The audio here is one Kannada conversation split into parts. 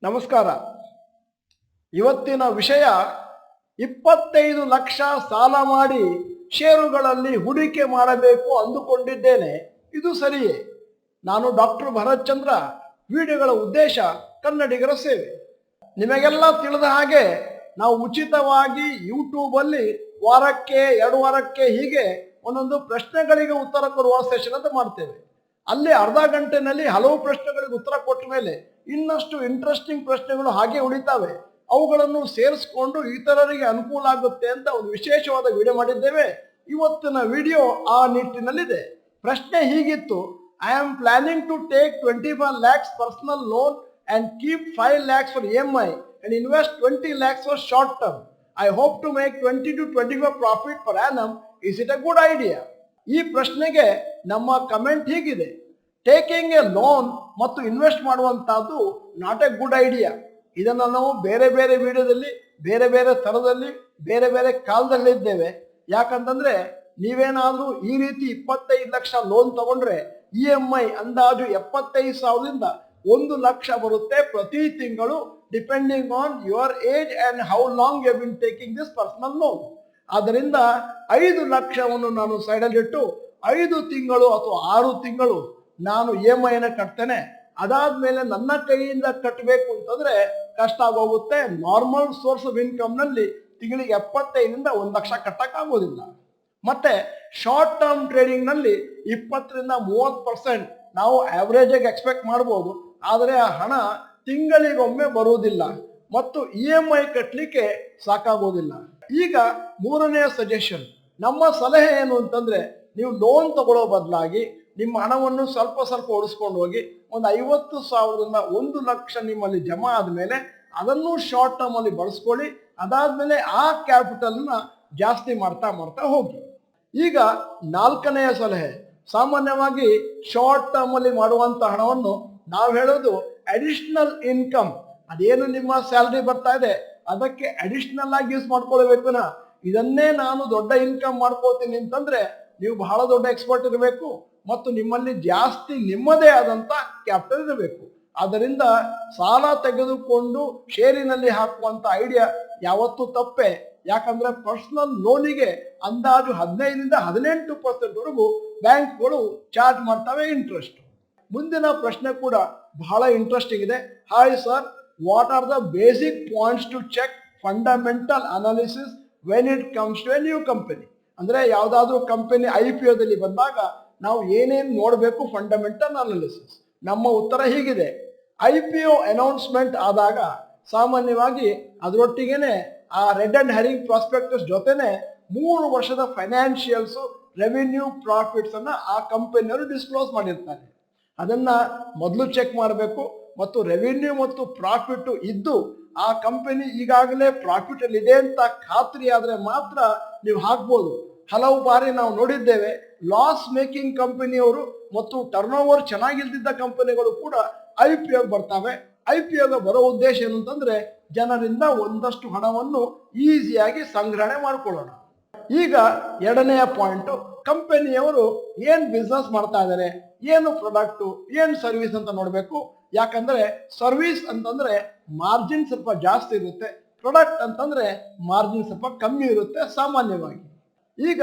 ನಮಸ್ಕಾರ. ಇವತ್ತಿನ ವಿಷಯ 25 ಲಕ್ಷ ಸಾಲ ಮಾಡಿ ಷೇರುಗಳಲ್ಲಿ ಹೂಡಿಕೆ ಮಾಡಬೇಕು ಅಂದುಕೊಂಡಿದ್ದೇನೆ. ಇದು ಸರಿಯೇ? ನಾನು ಡಾಕ್ಟರ್ ಭರತ್ ಚಂದ್ರ. ವಿಡಿಯೋಗಳ ಉದ್ದೇಶ ಕನ್ನಡಿಗರ ಸೇವೆ. ನಿಮಗೆಲ್ಲ ತಿಳಿದ ಹಾಗೆ ನಾವು ಉಚಿತವಾಗಿ ಯೂಟ್ಯೂಬಲ್ಲಿ ವಾರಕ್ಕೆ 2 ವಾರಕ್ಕೆ ಹೀಗೆ ಒಂದೊಂದು ಪ್ರಶ್ನೆಗಳಿಗೆ ಉತ್ತರ ಕೊಡುವ ಸೆಷನ್ ಅಂತ ಮಾಡ್ತೇವೆ. ಅಲ್ಲಿ ಅರ್ಧ ಗಂಟೆನಲ್ಲಿ ಹಲವು ಪ್ರಶ್ನೆಗಳಿಗೆ ಉತ್ತರ ಕೊಟ್ಟ ಮೇಲೆ ಇನ್ನಷ್ಟು ಇಂಟ್ರೆಸ್ಟಿಂಗ್ ಪ್ರಶ್ನೆಗಳು ಹಾಗೆ ಉಳಿತಾವೆ. ಅವುಗಳನ್ನು ಸೇರಿಸ್ಕೊಂಡು ಇತರರಿಗೆ ಅನುಕೂಲ ಆಗುತ್ತೆ ಅಂತ ಒಂದು ವಿಶೇಷವಾದ ವಿಡಿಯೋ ಮಾಡಿದ್ದೇವೆ. ಇವತ್ತಿನ ವಿಡಿಯೋ ಆ ನಿಟ್ಟಿನಲ್ಲಿದೆ. ಪ್ರಶ್ನೆ ಹೀಗಿತ್ತು: I am planning to take 25 lakhs personal loan and keep 5 lakhs for EMI and invest 20 lakhs for short term. I hope to make 20 to 25 profit per annum. Is it a good idea? ಈ ಪ್ರಶ್ನೆಗೆ ನಮ್ಮ ಕಮೆಂಟ್ ಹೀಗಿದೆ: ಟೇಕಿಂಗ್ ಎ ಲೋನ್ ಮತ್ತು ಇನ್ವೆಸ್ಟ್ ಮಾಡುವಂತಹದ್ದು ನಾಟ್ ಎ ಗುಡ್ ಐಡಿಯಾ. ಇದನ್ನು ನಾವು ಬೇರೆ ಬೇರೆ ವಿಡಿಯೋದಲ್ಲಿ ಬೇರೆ ಬೇರೆ ಥರದಲ್ಲಿ ಬೇರೆ ಬೇರೆ ಕಾಲದಲ್ಲಿದ್ದೇವೆ. ಯಾಕಂತಂದ್ರೆ ನೀವೇನಾದ್ರೂ ಈ ರೀತಿ 25 ಲಕ್ಷ ಲೋನ್ ತಗೊಂಡ್ರೆ EMI ಅಂದಾಜು 75,000ದಿಂದ 1 ಲಕ್ಷ ಬರುತ್ತೆ ಪ್ರತಿ ತಿಂಗಳು, depending on your age and how long you been taking this personal loan. ಆದ್ದರಿಂದ 5 ಲಕ್ಷವನ್ನು ನಾನು ಸೈಡಲ್ಲಿಟ್ಟು 5 ತಿಂಗಳು ಅಥವಾ 6 ತಿಂಗಳು ನಾನು EMI ಕಟ್ತೇನೆ. ಅದಾದ್ಮೇಲೆ ನನ್ನ ಕೈಯಿಂದ ಕಟ್ಟಬೇಕು ಅಂತಂದ್ರೆ ಕಷ್ಟ ಆಗೋಗುತ್ತೆ. ನಾರ್ಮಲ್ ಸೋರ್ಸ್ ಆಫ್ ಇನ್ಕಮ್ ನಲ್ಲಿ ತಿಂಗಳಿಗೆ 75ರಿಂದ 1 ಲಕ್ಷ ಕಟ್ಟಕ್ಕಾಗೋದಿಲ್ಲ. ಮತ್ತೆ ಶಾರ್ಟ್ ಟರ್ಮ್ ಟ್ರೇಡಿಂಗ್ ನಲ್ಲಿ 20ರಿಂದ 30% ನಾವು ಆವರೇಜ್ ಆಗಿ ಎಕ್ಸ್ಪೆಕ್ಟ್ ಮಾಡಬಹುದು. ಆದರೆ ಆ ಹಣ ತಿಂಗಳಿಗೊಮ್ಮೆ ಬರುವುದಿಲ್ಲ ಮತ್ತು EMI ಕಟ್ಟಲಿಕ್ಕೆ ಸಾಕಾಗೋದಿಲ್ಲ. ಈಗ ಮೂರನೆಯ ಸಜೆಷನ್, ನಮ್ಮ ಸಲಹೆ ಏನು ಅಂತಂದ್ರೆ, ನೀವು ಲೋನ್ ತಗೊಳ್ಳೋ ಬದಲಾಗಿ ನಿಮ್ಮ ಹಣವನ್ನು ಸ್ವಲ್ಪ ಸ್ವಲ್ಪ ಉಳಿಸ್ಕೊಂಡು ಹೋಗಿ ಒಂದು 50,000ರಿಂದ 1 ಲಕ್ಷ ನಿಮ್ಮಲ್ಲಿ ಜಮಾ ಆದ್ಮೇಲೆ ಅದನ್ನು ಶಾರ್ಟ್ ಟರ್ಮ್ ಅಲ್ಲಿ ಬಳಸ್ಕೊಳ್ಳಿ. ಅದಾದ್ಮೇಲೆ ಆ ಕ್ಯಾಪಿಟಲ್ನ ಜಾಸ್ತಿ ಮಾಡ್ತಾ ಮಾಡ್ತಾ ಹೋಗಿ. ಈಗ 4ನೆಯ ಸಲಹೆ, ಸಾಮಾನ್ಯವಾಗಿ ಶಾರ್ಟ್ ಟರ್ಮ್ ಅಲ್ಲಿ ಮಾಡುವಂತ ಹಣವನ್ನು ನಾವು ಹೇಳೋದು ಅಡಿಷನಲ್ ಇನ್ಕಮ್. ಅದೇನು ನಿಮ್ಮ ಸ್ಯಾಲರಿ ಬರ್ತಾ ಇದೆ ಅದಕ್ಕೆ ಅಡಿಷನಲ್ ಆಗಿ ಯೂಸ್ ಮಾಡ್ಕೊಳ್ಬೇಕು. ಇದನ್ನೇ ನಾನು ದೊಡ್ಡ ಇನ್ಕಮ್ ಮಾಡ್ಕೋತೀನಿ ಅಂತಂದ್ರೆ ನೀವು ಬಹಳ ದೊಡ್ಡ ಎಕ್ಸ್ಪರ್ಟ್ ಇರಬೇಕು ಮತ್ತು ನಿಮ್ಮಲ್ಲಿ ಜಾಸ್ತಿ ನಿಮ್ಮದೇ ಆದಂತ ಕ್ಯಾಪಿಟಲ್ ಇರಬೇಕು. ಆದ್ದರಿಂದ ಸಾಲ ತೆಗೆದುಕೊಂಡು ಷೇರಿನಲ್ಲಿ ಹಾಕುವಂತ ಐಡಿಯಾ ಯಾವತ್ತೂ ತಪ್ಪೆ. ಯಾಕಂದ್ರೆ ಪರ್ಸನಲ್ ಲೋನಿಗೆ ಅಂದಾಜು 15ರಿಂದ 18% ವರೆಗೂ ಬ್ಯಾಂಕ್ಗಳು ಚಾರ್ಜ್ ಮಾಡ್ತವೆ ಇಂಟ್ರೆಸ್ಟ್. ಮುಂದಿನ ಪ್ರಶ್ನೆ ಕೂಡ ಬಹಳ ಇಂಟ್ರೆಸ್ಟಿಂಗ್ ಇದೆ. Hi sir, what are the basic points to check fundamental analysis when it comes to a new company? ಅಂದ್ರೆ ಯಾವ್ದಾದ್ರು ಕಂಪನಿ IPOದಲ್ಲಿ ಬಂದಾಗ ನಾವು ಏನೇನು ನೋಡಬೇಕು ಫಂಡಮೆಂಟಲ್ ಅನಾಲಿಸಿಸ್. ನಮ್ಮ ಉತ್ತರ ಹೀಗಿದೆ: IPO ಅನೌನ್ಸ್ಮೆಂಟ್ ಆದಾಗ ಸಾಮಾನ್ಯವಾಗಿ ಅದರೊಟ್ಟಿಗೆನೆ ಆ ರೆಡ್ ಅಂಡ್ ಹೆರಿಂಗ್ ಪ್ರಾಸ್ಪೆಕ್ಟಸ್ ಜೊತೆನೆ 3 ವರ್ಷದ ಫೈನಾನ್ಷಿಯಲ್ಸ್, ರೆವಿನ್ಯೂ, ಪ್ರಾಫಿಟ್ಸ್ ಅನ್ನ ಆ ಕಂಪನಿಯವರು ಡಿಸ್ಕ್ಲೋಸ್ ಮಾಡಿರ್ತಾರೆ. ಅದನ್ನ ಮೊದಲು ಚೆಕ್ ಮಾಡಬೇಕು ಮತ್ತು ರೆವಿನ್ಯೂ ಮತ್ತು ಪ್ರಾಫಿಟ್ ಇದ್ದು ಆ ಕಂಪನಿ ಈಗಾಗಲೇ ಪ್ರಾಫಿಟ್ ಅಲ್ಲಿ ಇದೆ ಅಂತ ಖಾತ್ರಿ ಆದ್ರೆ ಮಾತ್ರ ನೀವು ಹಾಕ್ಬೋದು. ಹಲವು ಬಾರಿ ನಾವು ನೋಡಿದ್ದೇವೆ ಲಾಸ್ ಮೇಕಿಂಗ್ ಕಂಪನಿಯವರು ಮತ್ತು ಟರ್ನ್ ಓವರ್ ಚೆನ್ನಾಗಿಲ್ದಿದ್ದ ಕಂಪನಿಗಳು ಕೂಡ IPO ಬರ್ತವೆ. IPO ಬರೋ ಉದ್ದೇಶ ಏನು ಅಂತಂದ್ರೆ ಜನರಿಂದ ಒಂದಷ್ಟು ಹಣವನ್ನು ಈಸಿಯಾಗಿ ಸಂಗ್ರಹಣೆ ಮಾಡ್ಕೊಳ್ಳೋಣ. ಈಗ 2ನೆಯ ಪಾಯಿಂಟ್, ಕಂಪನಿಯವರು ಏನ್ ಬಿಸ್ನೆಸ್ ಮಾಡ್ತಾ ಇದ್ದಾರೆ, ಏನು ಪ್ರಾಡಕ್ಟ್, ಏನು ಸರ್ವಿಸ್ ಅಂತ ನೋಡ್ಬೇಕು. ಯಾಕಂದ್ರೆ ಸರ್ವಿಸ್ ಅಂತಂದ್ರೆ ಮಾರ್ಜಿನ್ ಸ್ವಲ್ಪ ಜಾಸ್ತಿ ಇರುತ್ತೆ, ಪ್ರಾಡಕ್ಟ್ ಅಂತಂದ್ರೆ ಮಾರ್ಜಿನ್ ಸ್ವಲ್ಪ ಕಮ್ಮಿ ಇರುತ್ತೆ ಸಾಮಾನ್ಯವಾಗಿ. ಈಗ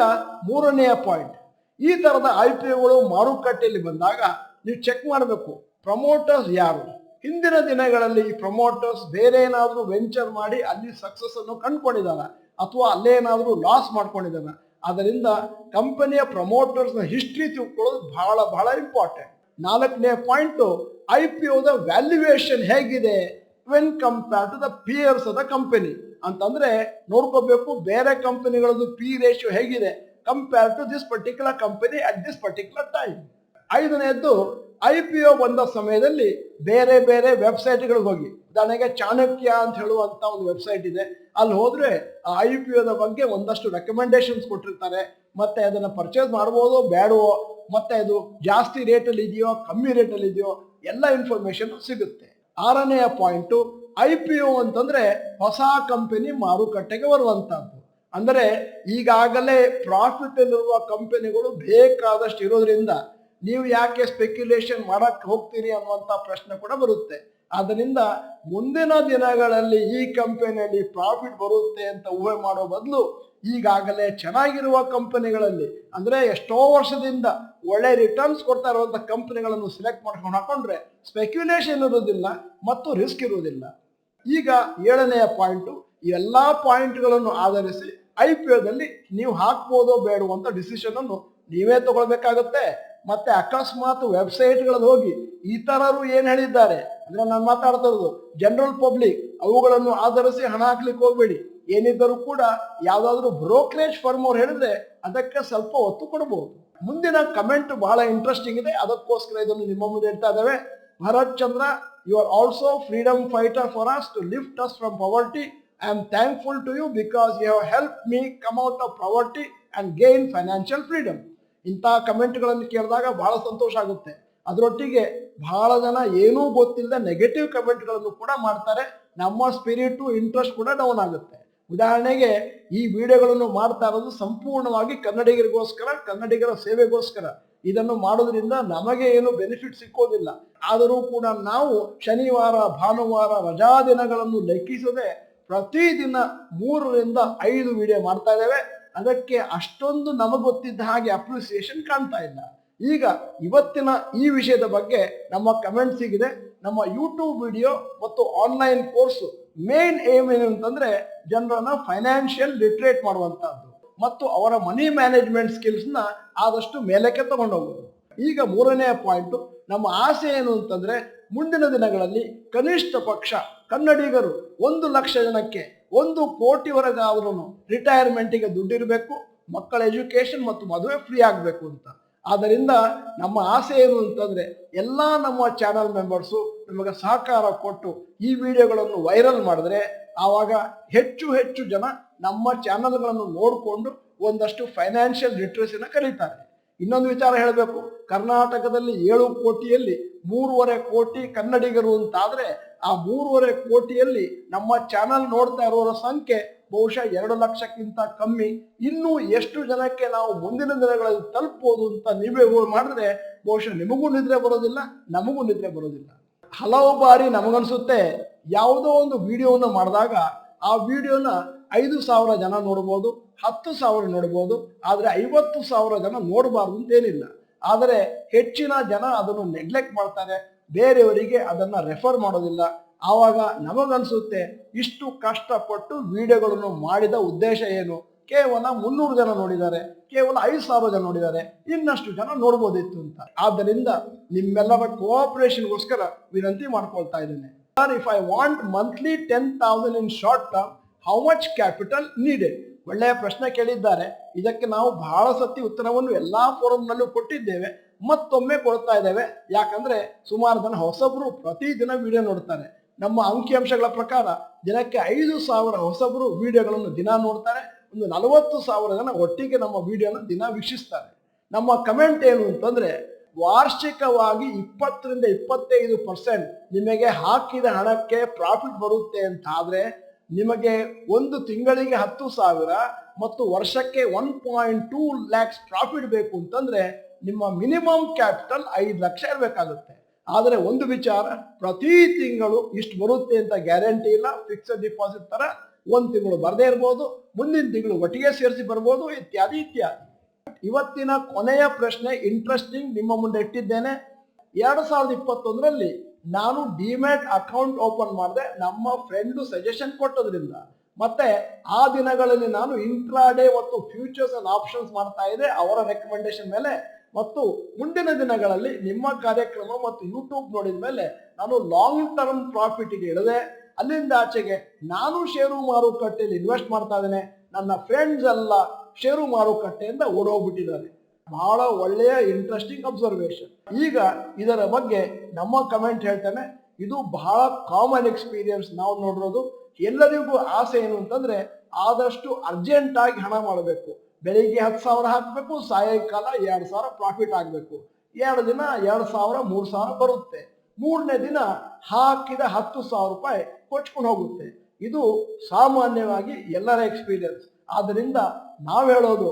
3ನೆಯ ಪಾಯಿಂಟ್, ಈ ತರದ IPOಗಳು ಮಾರುಕಟ್ಟೆಯಲ್ಲಿ ಬಂದಾಗ ನೀವು ಚೆಕ್ ಮಾಡಬೇಕು ಪ್ರಮೋಟರ್ಸ್ ಯಾರು. ಹಿಂದಿನ ದಿನಗಳಲ್ಲಿ ಈ ಪ್ರಮೋಟರ್ಸ್ ಬೇರೆ ಏನಾದರೂ ವೆಂಚರ್ ಮಾಡಿ ಅಲ್ಲಿ ಸಕ್ಸಸ್ ಅನ್ನು ಕಂಡುಕೊಂಡಿದ್ದಾರ ಅಥವಾ ಅಲ್ಲೇ ಏನಾದರೂ ಲಾಸ್ ಮಾಡ್ಕೊಂಡಿದ್ದಾರ. ಅದರಿಂದ ಕಂಪನಿಯ ಪ್ರಮೋಟರ್ಸ್ ನ ಹಿಸ್ಟ್ರಿ ತಿಳ್ಕೊಳ್ಳೋದು ಬಹಳ ಬಹಳ ಇಂಪಾರ್ಟೆಂಟ್. 4ನೇ ಪಾಯಿಂಟ್, IPOದ ವ್ಯಾಲ್ಯೂಯೇಷನ್ ಹೇಗಿದೆ when compare to the peers of the company ಅಂತಂದ್ರೆ ನೋಡ್ಕೋಬೇಕು ಬೇರೆ ಕಂಪನಿಗಳದ್ದು P ರೇಷಿಯೋ ಹೇಗಿದೆ compare to this particular company at this particular time. 5ನೇದ್ದು, IPO ಬಂದ ಸಮಯದಲ್ಲಿ ಬೇರೆ ಬೇರೆ ವೆಬ್ಸೈಟ್ಗಳಿಗೆ ಹೋಗಿ, ಉದಾಹರಣೆಗೆ ಚಾಣಕ್ಯ ಅಂತ ಹೇಳುವಂತ ಒಂದು ವೆಬ್ಸೈಟ್ ಇದೆ, ಅಲ್ಲಿ ಹೋದ್ರೆ ಆ IPOದ ಬಗ್ಗೆ ಒಂದಷ್ಟು ರೆಕಮೆಂಡೇಶನ್ಸ್ ಕೊಟ್ಟಿರ್ತಾರೆ. ಮತ್ತೆ ಅದನ್ನ ಪರ್ಚೇಸ್ ಮಾಡ್ಬೋದೋ ಬೇಡವೋ, ಮತ್ತೆ ಅದು ಜಾಸ್ತಿ ರೇಟಲ್ಲಿ ಇದೆಯೋ ಕಮ್ಮಿ ರೇಟಲ್ಲಿ ಇದೆಯೋ ಎಲ್ಲ ಇನ್ಫಾರ್ಮೇಶನ್ ಸಿಗುತ್ತೆ. 6ನೆಯ ಪಾಯಿಂಟ್, IPO ಅಂತಂದ್ರೆ ಹೊಸ ಕಂಪನಿ ಮಾರುಕಟ್ಟೆಗೆ ಬರುವಂತಹದ್ದು. ಅಂದರೆ ಈಗಾಗಲೇ ಪ್ರಾಫಿಟ್ ಅಲ್ಲಿರುವ ಕಂಪನಿಗಳು ಬೇಕಾದಷ್ಟು ಇರೋದ್ರಿಂದ ನೀವು ಯಾಕೆ ಸ್ಪೆಕ್ಯುಲೇಷನ್ ಮಾಡಕ್ ಹೋಗ್ತೀರಿ ಅನ್ನುವಂತ ಪ್ರಶ್ನೆ ಕೂಡ ಬರುತ್ತೆ. ಆದ್ದರಿಂದ ಮುಂದಿನ ದಿನಗಳಲ್ಲಿ ಈ ಕಂಪನಿಯಲ್ಲಿ ಪ್ರಾಫಿಟ್ ಬರುತ್ತೆ ಅಂತ ಊಹೆ ಮಾಡೋ ಬದಲು ಈಗಾಗಲೇ ಚೆನ್ನಾಗಿರುವ ಕಂಪನಿಗಳಲ್ಲಿ ಅಂದ್ರೆ ಎಷ್ಟೋ ವರ್ಷದಿಂದ ಒಳ್ಳೆ ರಿಟರ್ನ್ಸ್ ಕೊಡ್ತಾ ಇರುವಂತ ಕಂಪನಿಗಳನ್ನು ಸೆಲೆಕ್ಟ್ ಮಾಡ್ಕೊಂಡು ಹಾಕೊಂಡ್ರೆ ಸ್ಪೆಕ್ಯುಲೇಷನ್ ಇರುವುದಿಲ್ಲ ಮತ್ತು ರಿಸ್ಕ್ ಇರುವುದಿಲ್ಲ. ಈಗ 7ನೆಯ ಪಾಯಿಂಟು, ಈ ಎಲ್ಲಾ ಪಾಯಿಂಟ್ಗಳನ್ನು ಆಧರಿಸಿ IPOದಲ್ಲಿ ನೀವು ಹಾಕ್ಬೋದೋ ಬೇಡೋ ಅಂತ ಡಿಸಿಷನ್ ಅನ್ನು ನೀವೇ ತಗೊಳ್ಬೇಕಾಗತ್ತೆ. ಮತ್ತೆ ಅಕಸ್ಮಾತ್ ವೆಬ್ಸೈಟ್ಗಳಲ್ಲಿ ಹೋಗಿ ಇತರರು ಏನ್ ಹೇಳಿದ್ದಾರೆ ಅಂದ್ರೆ ನಾನು ಮಾತಾಡ್ತಾ ಇರೋದು ಜನರಲ್ ಪಬ್ಲಿಕ್, ಅವುಗಳನ್ನು ಆಧರಿಸಿ ಹಣ ಹಾಕ್ಲಿಕ್ಕೆ ಹೋಗ್ಬೇಡಿ. ಏನಿದ್ದರೂ ಕೂಡ ಯಾವ್ದಾದ್ರು ಬ್ರೋಕರೇಜ್ ಫರ್ಮ್ ಅವ್ರು ಹೇಳಿದ್ರೆ ಅದಕ್ಕೆ ಸ್ವಲ್ಪ ಒತ್ತು ಕೊಡಬಹುದು. ಮುಂದಿನ ಕಮೆಂಟ್ ಬಹಳ ಇಂಟ್ರೆಸ್ಟಿಂಗ್ ಇದೆ, ಅದಕ್ಕೋಸ್ಕರ ಇದನ್ನು ನಿಮ್ಮ ಮುಂದೆ ಇಡ್ತಾ ಇದ್ದೇವೆ. Bharat Chandra, you are also freedom fighter for us to lift us from poverty. I am thankful to you because you have helped me come out of poverty and gain financial freedom. ಇಂಥ ಕಮೆಂಟ್ಗಳನ್ನು ಕೇಳಿದಾಗ ಬಹಳ ಸಂತೋಷ ಆಗುತ್ತೆ. ಅದರೊಟ್ಟಿಗೆ ಬಹಳ ಜನ ಏನೂ ಗೊತ್ತಿಲ್ಲದೆ ನೆಗೆಟಿವ್ ಕಮೆಂಟ್ಗಳನ್ನು ಕೂಡ ಮಾಡ್ತಾರೆ. ನಮ್ಮ ಸ್ಪಿರಿಟು ಇಂಟ್ರೆಸ್ಟ್ ಕೂಡ ಡೌನ್ ಆಗುತ್ತೆ. ಉದಾಹರಣೆಗೆ ಈ ವಿಡಿಯೋಗಳನ್ನು ಮಾಡ್ತಾ ಇರೋದು ಸಂಪೂರ್ಣವಾಗಿ ಕನ್ನಡಿಗರಿಗೋಸ್ಕರ, ಕನ್ನಡಿಗರ ಸೇವೆಗೋಸ್ಕರ. ಇದನ್ನು ಮಾಡೋದ್ರಿಂದ ನಮಗೆ ಏನು ಬೆನಿಫಿಟ್ ಸಿಕ್ಕೋದಿಲ್ಲ. ಆದರೂ ಕೂಡ ನಾವು ಶನಿವಾರ ಭಾನುವಾರ ರಜಾ ದಿನಗಳನ್ನು ಲೆಕ್ಕಿಸದೆ ಪ್ರತಿದಿನ 3 ರಿಂದ 5 ವಿಡಿಯೋ ಮಾಡ್ತಾ ಇದ್ದೇವೆ. ಅದಕ್ಕೆ ಅಷ್ಟೊಂದು ನಮಗೆ ಗೊತ್ತಿದ್ದ ಹಾಗೆ ಅಪ್ರಿಸಿಯೇಷನ್ ಕಾಣ್ತಾ ಇಲ್ಲ. ಈಗ ಇವತ್ತಿನ ಈ ವಿಷಯದ ಬಗ್ಗೆ ನಮ್ಮ ಕಮೆಂಟ್ ಸಿಗಿದೆ. ನಮ್ಮ ಯೂಟ್ಯೂಬ್ ವಿಡಿಯೋ ಮತ್ತು ಆನ್ಲೈನ್ ಕೋರ್ಸ್ ಮೇನ್ ಏಮ್ ಏನು ಅಂತಂದ್ರೆ ಜನರನ್ನ ಫೈನಾನ್ಷಿಯಲ್ ಲಿಟ್ರೇಟ್ ಮಾಡುವಂತಹದ್ದು ಮತ್ತು ಅವರ ಮನಿ ಮ್ಯಾನೇಜ್ಮೆಂಟ್ ಸ್ಕಿಲ್ಸ್ ನ ಆದಷ್ಟು ಮೇಲಕ್ಕೆ ತಗೊಂಡೋಗೋದು. ಈಗ 3ನೇ ಪಾಯಿಂಟ್, ನಮ್ಮ ಆಸೆ ಏನು ಅಂತಂದ್ರೆ ಮುಂದಿನ ದಿನಗಳಲ್ಲಿ ಕನಿಷ್ಠ ಪಕ್ಷ ಕನ್ನಡಿಗರು 1 ಲಕ್ಷ ಜನಕ್ಕೆ 1 ಕೋಟಿವರೆಗಾದ್ರೂ ರಿಟೈರ್ಮೆಂಟಿಗೆ ದುಡ್ಡಿರಬೇಕು, ಮಕ್ಕಳ ಎಜುಕೇಶನ್ ಮತ್ತು ಮದುವೆ ಫ್ರೀ ಆಗಬೇಕು ಅಂತ. ಆದ್ದರಿಂದ ನಮ್ಮ ಆಸೆ ಏನು ಅಂತಂದ್ರೆ ಎಲ್ಲ ನಮ್ಮ ಚಾನಲ್ ಮೆಂಬರ್ಸು ನಮಗೆ ಸಹಕಾರ ಕೊಟ್ಟು ಈ ವಿಡಿಯೋಗಳನ್ನು ವೈರಲ್ ಮಾಡಿದ್ರೆ ಆವಾಗ ಹೆಚ್ಚು ಹೆಚ್ಚು ಜನ ನಮ್ಮ ಚಾನಲ್ಗಳನ್ನು ನೋಡಿಕೊಂಡು ಒಂದಷ್ಟು ಫೈನಾನ್ಷಿಯಲ್ ಲಿಟ್ರಸಿನ ಕಲಿತಾರೆ. ಇನ್ನೊಂದು ವಿಚಾರ ಹೇಳಬೇಕು, ಕರ್ನಾಟಕದಲ್ಲಿ 7 ಕೋಟಿಯಲ್ಲಿ 3.5 ಕೋಟಿ ಕನ್ನಡಿಗರು ಅಂತಾದ್ರೆ ಆ 3.5 ಕೋಟಿಯಲ್ಲಿ ನಮ್ಮ ಚಾನಲ್ ನೋಡ್ತಾ ಇರೋರ ಸಂಖ್ಯೆ ಬಹುಶಃ 2 ಲಕ್ಷಕ್ಕಿಂತ ಕಮ್ಮಿ. ಇನ್ನೂ ಎಷ್ಟು ಜನಕ್ಕೆ ನಾವು ಮುಂದಿನ ದಿನಗಳಲ್ಲಿ ತಲುಪಬಹುದು ಅಂತ ನೀವೇ ಮಾಡಿದ್ರೆ ಬಹುಶಃ ನಿಮಗೂ ನಿದ್ರೆ ಬರೋದಿಲ್ಲ, ನಮಗೂ ನಿದ್ರೆ ಬರೋದಿಲ್ಲ. ಹಲವು ಬಾರಿ ನಮಗನ್ಸುತ್ತೆ ಯಾವುದೋ ಒಂದು ವಿಡಿಯೋವನ್ನು ಮಾಡಿದಾಗ ಆ ವಿಡಿಯೋನ 5,000 ಜನ ನೋಡ್ಬೋದು, 10,000 ನೋಡ್ಬೋದು, ಆದರೆ 50,000 ಜನ ನೋಡಬಾರ್ದು ಅಂತೇನಿಲ್ಲ. ಆದರೆ ಹೆಚ್ಚಿನ ಜನ ಅದನ್ನು ನೆಗ್ಲೆಕ್ಟ್ ಮಾಡ್ತಾರೆ, ಬೇರೆಯವರಿಗೆ ಅದನ್ನು ರೆಫರ್ ಮಾಡೋದಿಲ್ಲ. ಆವಾಗ ನಮಗನ್ಸುತ್ತೆ ಇಷ್ಟು ಕಷ್ಟಪಟ್ಟು ವಿಡಿಯೋಗಳನ್ನು ಮಾಡಿದ ಉದ್ದೇಶ ಏನು? ಕೇವಲ 300 ಜನ ನೋಡಿದ್ದಾರೆ, ಕೇವಲ 5,000 ಜನ ನೋಡಿದ್ದಾರೆ, ಇನ್ನಷ್ಟು ಜನ ನೋಡ್ಬೋದಿತ್ತು ಅಂತ. ಆದ್ದರಿಂದ ನಿಮ್ಮೆಲ್ಲರ ಕೋಆಪರೇಷನ್ಗೋಸ್ಕರ ವಿನಂತಿ ಮಾಡ್ಕೊಳ್ತಾ ಇದ್ದೇನೆ. Sir, if I want monthly 10,000 in short term, how much capital needed? ಒಳ್ಳೆಯ ಪ್ರಶ್ನೆ ಕೇಳಿದ್ದಾರೆ. ಇದಕ್ಕೆ ನಾವು ಬಹಳ ಸತಿ ಉತ್ತರವನ್ನು ಎಲ್ಲಾ ಫೋರಮ್ನಲ್ಲೂ ಕೊಟ್ಟಿದ್ದೇವೆ, ಮತ್ತೊಮ್ಮೆ ಕೊಡ್ತಾ ಇದ್ದೇವೆ. ಯಾಕಂದ್ರೆ ಸುಮಾರು ಜನ ಹೊಸಬ್ರು ಪ್ರತಿದಿನ ವಿಡಿಯೋ ನೋಡ್ತಾರೆ. ನಮ್ಮ ಅಂಕಿಅಂಶಗಳ ಪ್ರಕಾರ ದಿನಕ್ಕೆ 5,000 ಹೊಸಬ್ರು ವಿಡಿಯೋಗಳನ್ನು ದಿನ ನೋಡ್ತಾರೆ. ಒಂದು 40,000 ಜನ ಒಟ್ಟಿಗೆ ನಮ್ಮ ವಿಡಿಯೋನ ದಿನ ವೀಕ್ಷಿಸ್ತಾರೆ. ನಮ್ಮ ಕಮೆಂಟ್ ಏನು ಅಂತಂದ್ರೆ ವಾರ್ಷಿಕವಾಗಿ 20 ರಿಂದ 25% ನಿಮಗೆ ಹಾಕಿದ ಹಣಕ್ಕೆ ಪ್ರಾಫಿಟ್ ಬರುತ್ತೆ ಅಂತ ಆದ್ರೆ ನಿಮಗೆ ಒಂದು ತಿಂಗಳಿಗೆ 10,000 ಮತ್ತು ವರ್ಷಕ್ಕೆ 1.2 lakhs ಪ್ರಾಫಿಟ್ ಬೇಕು ಅಂತಂದ್ರೆ ನಿಮ್ಮ ಮಿನಿಮಮ್ ಕ್ಯಾಪಿಟಲ್ 5 ಲಕ್ಷ ಇರಬೇಕಾಗುತ್ತೆ. ಆದರೆ ಒಂದು ವಿಚಾರ, ಪ್ರತಿ ತಿಂಗಳು ಇಷ್ಟು ಬರುತ್ತೆ ಅಂತ ಗ್ಯಾರಂಟಿ ಇಲ್ಲ. ಫಿಕ್ಸ್ಡ್ ಡಿಪಾಸಿಟ್ ತರ 1 ತಿಂಗಳು ಬರದೇ ಇರ್ಬೋದು, ಮುಂದಿನ ತಿಂಗಳು ಒಟ್ಟಿಗೆ ಸೇರಿಸಿ ಬರ್ಬೋದು, ಇತ್ಯಾದಿ ಇತ್ಯಾದಿ. ಇವತ್ತಿನ ಕೊನೆಯ ಪ್ರಶ್ನೆ ಇಂಟ್ರೆಸ್ಟಿಂಗ್ ನಿಮ್ಮ ಮುಂದೆ ಇಟ್ಟಿದ್ದೇನೆ. 2021ರಲ್ಲಿ ನಾನು ಡಿಮ್ಯಾಟ್ ಅಕೌಂಟ್ ಓಪನ್ ಮಾಡಿದೆ, ನಮ್ಮ ಫ್ರೆಂಡ್ ಸಜೆಷನ್ ಕೊಟ್ಟದ್ರಿಂದ. ಮತ್ತೆ ಆ ದಿನಗಳಲ್ಲಿ ನಾನು ಇಂಟ್ರಾಡೇ ಮತ್ತು ಫ್ಯೂಚರ್ಸ್ ಅಂಡ್ ಆಪ್ಷನ್ಸ್ ಮಾಡ್ತಾ ಇದ್ದೆ ಅವರ ರೆಕಮೆಂಡೇಶನ್ ಮೇಲೆ. ಮತ್ತು ಮುಂದಿನ ದಿನಗಳಲ್ಲಿ ನಿಮ್ಮ ಕಾರ್ಯಕ್ರಮ ಮತ್ತು ಯೂಟ್ಯೂಬ್ ನೋಡಿದ ಮೇಲೆ ನಾನು ಲಾಂಗ್ ಟರ್ಮ್ ಪ್ರಾಫಿಟ್ಗೆ ಇಳಿದೆ. ಅಲ್ಲಿಂದ ಆಚೆಗೆ ನಾನು ಷೇರು ಮಾರುಕಟ್ಟೆಯಲ್ಲಿ ಇನ್ವೆಸ್ಟ್ ಮಾಡ್ತಾ ಇದ್ದೇನೆ. ನನ್ನ ಫ್ರೆಂಡ್ಸ್ ಎಲ್ಲ ಷೇರು ಮಾರುಕಟ್ಟೆಯಿಂದ ಓಡೋಗ್ಬಿಟ್ಟಿದ್ದಾರೆ. ಬಹಳ ಒಳ್ಳೆಯ ಇಂಟ್ರೆಸ್ಟಿಂಗ್ ಅಬ್ಸರ್ವೇಷನ್. ಈಗ ಇದರ ಬಗ್ಗೆ ನಮ್ಮ ಕಮೆಂಟ್ ಹೇಳ್ತೇನೆ. ಇದು ಬಹಳ ಕಾಮನ್ ಎಕ್ಸ್ಪೀರಿಯನ್ಸ್ ನಾವು ನೋಡಿರೋದು. ಎಲ್ಲರಿಗೂ ಆಸೆ ಏನು ಅಂತಂದ್ರೆ ಆದಷ್ಟು ಅರ್ಜೆಂಟ್ ಆಗಿ ಹಣ ಮಾಡಬೇಕು. ಬೆಳಿಗ್ಗೆ 10,000 ಹಾಕಬೇಕು, ಸಾಯಂಕಾಲ 2,000 ಪ್ರಾಫಿಟ್ ಆಗಬೇಕು. 2 ದಿನ 2,000 3,000 ಬರುತ್ತೆ. 3ನೇ ದಿನ ಹಾಕಿದ 10,000 ರೂಪಾಯಿ ಕೊಚ್ಕೊಂಡು ಹೋಗುತ್ತೆ. ಇದು ಸಾಮಾನ್ಯವಾಗಿ ಎಲ್ಲರ ಎಕ್ಸ್ಪೀರಿಯನ್ಸ್. ಆದ್ದರಿಂದ ನಾವು ಹೇಳೋದು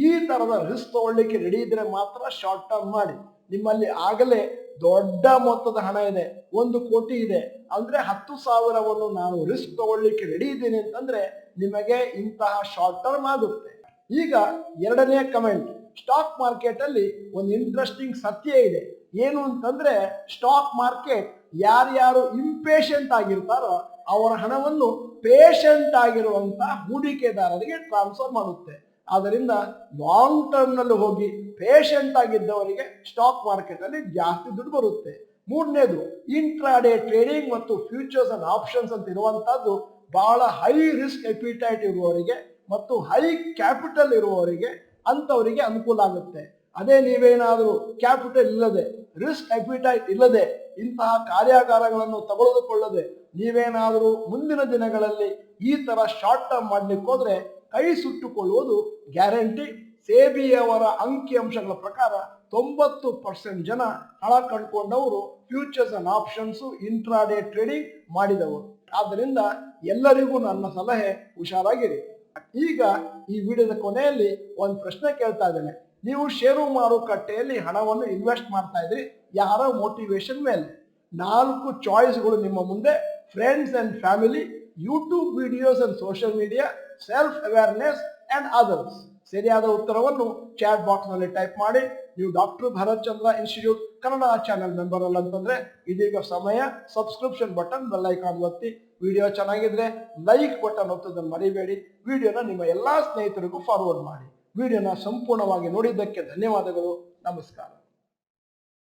ಈ ತರದ ರಿಸ್ಕ್ ತಗೊಳ್ಳಿಕ್ಕೆ ರೆಡಿ ಇದ್ರೆ ಮಾತ್ರ ಶಾರ್ಟ್ ಟರ್ಮ್ ಮಾಡಿ. ನಿಮ್ಮಲ್ಲಿ ಆಗಲೇ ದೊಡ್ಡ ಮೊತ್ತದ ಹಣ ಇದೆ, 1 ಕೋಟಿ ಇದೆ ಅಂದ್ರೆ 10,000ವನ್ನು ನಾನು ರಿಸ್ಕ್ ತಗೊಳ್ಳಿಕ್ಕೆ ರೆಡಿ ಇದ್ದೀನಿ ಅಂತಂದ್ರೆ ನಿಮಗೆ ಇಂತಹ ಶಾರ್ಟ್ ಟರ್ಮ್ ಆಗುತ್ತೆ. ಈಗ ಎರಡನೇ ಕಮೆಂಟ್, ಸ್ಟಾಕ್ ಮಾರ್ಕೆಟ್ ಅಲ್ಲಿ ಒಂದು ಇಂಟ್ರೆಸ್ಟಿಂಗ್ ಸತ್ಯ ಇದೆ. ಏನು ಅಂತಂದ್ರೆ ಸ್ಟಾಕ್ ಮಾರ್ಕೆಟ್ ಯಾರ್ಯಾರು ಇಂಪೇಷಂಟ್ ಆಗಿರ್ತಾರೋ ಅವರ ಹಣವನ್ನು ಪೇಷಂಟ್ ಆಗಿರುವಂತಹ ಹೂಡಿಕೆದಾರರಿಗೆ ಟ್ರಾನ್ಸ್ಫರ್ ಮಾಡುತ್ತೆ. ಆದ್ದರಿಂದ ಲಾಂಗ್ ಟರ್ಮ್ ನಲ್ಲಿ ಹೋಗಿ ಪೇಷಂಟ್ ಆಗಿದ್ದವರಿಗೆ ಸ್ಟಾಕ್ ಮಾರ್ಕೆಟ್ ಅಲ್ಲಿ ಜಾಸ್ತಿ ದುಡ್ಡು ಬರುತ್ತೆ. ಮೂರನೇದು, ಇಂಟ್ರಾಡೇ ಟ್ರೇಡಿಂಗ್ ಮತ್ತು ಫ್ಯೂಚರ್ಸ್ ಅಂಡ್ ಆಪ್ಷನ್ಸ್ ಅಂತ ಇರುವಂತಹದ್ದು ಬಹಳ ಹೈ ರಿಸ್ಕ್ ಎಪಿಟೈಟ್ ಇರುವವರಿಗೆ ಮತ್ತು ಹೈ ಕ್ಯಾಪಿಟಲ್ ಇರುವವರಿಗೆ ಅಂತವರಿಗೆ ಅನುಕೂಲ ಆಗುತ್ತೆ. ಅದೇ ನೀವೇನಾದರೂ ಕ್ಯಾಪಿಟಲ್ ಇಲ್ಲದೆ, ರಿಸ್ಕ್ ಎಪಿಟೈಟ್ ಇಲ್ಲದೆ, ಇಂತಹ ಕಾರ್ಯಾಗಾರಗಳನ್ನು ತೆಗೆದುಕೊಳ್ಳದೆ ನೀವೇನಾದರೂ ಮುಂದಿನ ದಿನಗಳಲ್ಲಿ ಈ ತರ ಶಾರ್ಟ್ ಟರ್ಮ್ ಮಾಡ್ಲಿಕ್ಕೆ ಹೋದ್ರೆ ಕೈ ಸುಟ್ಟುಕೊಳ್ಳುವುದು ಗ್ಯಾರಂಟಿ. ಸೇಬಿಯವರ ಅಂಕಿಅಂಶಗಳ ಪ್ರಕಾರ 90% ಜನ ಹಣ ಕಂಡುಕೊಂಡವರು futures and options intraday trading ಮಾಡಿದವರು. ಆದ್ದರಿಂದ ಎಲ್ಲರಿಗೂ ನನ್ನ ಸಲಹೆ, ಹುಷಾರಾಗಿರಿ. ಈಗ ಈ ವಿಡಿಯೋದ ಕೊನೆಯಲ್ಲಿ ಒಂದು ಪ್ರಶ್ನೆ ಕೇಳ್ತಾ ಇದ್ದೇನೆ. ನೀವು ಷೇರು ಮಾರುಕಟ್ಟೆಯಲ್ಲಿ ಹಣವನ್ನು ಇನ್ವೆಸ್ಟ್ ಮಾಡ್ತಾ ಇದ್ರಿ ಯಾರ ಮೋಟಿವೇಶನ್ ಮೇಲೆ? 4 ಚಾಯ್ಸ್ಗಳು ನಿಮ್ಮ ಮುಂದೆ: friends and family, YouTube videos and social media, self awareness and others. ಸರಿಯಾದ ಉತ್ತರವನ್ನು ಚಾಟ್ ಬಾಕ್ಸ್ ನಲ್ಲಿ ಟೈಪ್ ಮಾಡಿ. ನೀವು ಡಾಕ್ಟರ್ ಭರತ್ ಚಂದ್ರ ಇನ್ಸ್ಟಿಟ್ಯೂಟ್ ಕನ್ನಡ ಚಾನೆಲ್ ಮೆಂಬರ್ ಅಲ್ಲ ಅಂತಂದ್ರೆ ಇದೀಗ ಸಮಯ, ಸಬ್ಸ್ಕ್ರಿಪ್ಷನ್ ಬಟನ್, ಬೆಲ್ ಐಕಾನ್ ಒತ್ತಿ. ವಿಡಿಯೋ ಚೆನ್ನಾಗಿದ್ರೆ ಲೈಕ್ ಬಟನ್ ಒತ್ತೋದನ್ನು ಮರಿಬೇಡಿ. ವಿಡಿಯೋನ ನಿಮ್ಮ ಎಲ್ಲಾ ಸ್ನೇಹಿತರಿಗೂ ಫಾರ್ವರ್ಡ್ ಮಾಡಿ. ವಿಡಿಯೋನ ಸಂಪೂರ್ಣವಾಗಿ ನೋಡಿದ್ದಕ್ಕೆ ಧನ್ಯವಾದಗಳು. ನಮಸ್ಕಾರ.